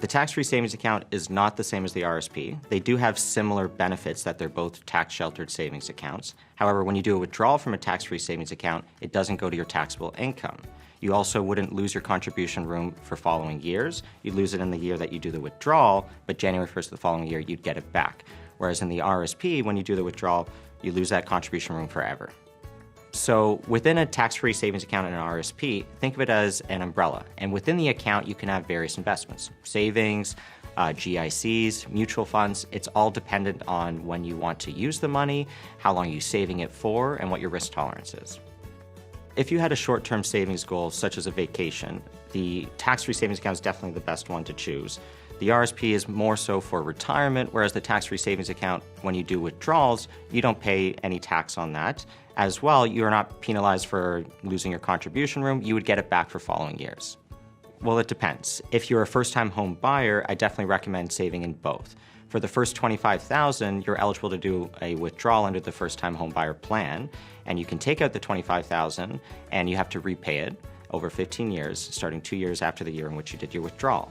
The tax-free savings account is not the same as the RRSP. They do have similar benefits that they're both tax-sheltered savings accounts. However, when you do a withdrawal from a tax-free savings account, it doesn't go to your taxable income. You also wouldn't lose your contribution room for following years. You'd lose it in the year that you do the withdrawal, but January 1st of the following year, you'd get it back. Whereas in the RRSP, when you do the withdrawal, you lose that contribution room forever. So within a tax-free savings account and an RRSP, think of it as an umbrella. And within the account, you can have various investments, savings, GICs, mutual funds. It's all dependent on when you want to use the money, how long you're saving it for, and what your risk tolerance is. If you had a short-term savings goal, such as a vacation, the tax-free savings account is definitely the best one to choose. The RRSP is more so for retirement, whereas the tax-free savings account, when you do withdrawals, you don't pay any tax on that. As well, you're not penalized for losing your contribution room. You would get it back for following years. Well, it depends. If you're a first-time home buyer, I definitely recommend saving in both. For the first $25,000, you're eligible to do a withdrawal under the first-time home buyer plan, and you can take out the $25,000 and you have to repay it over 15 years, starting 2 years after the year in which you did your withdrawal.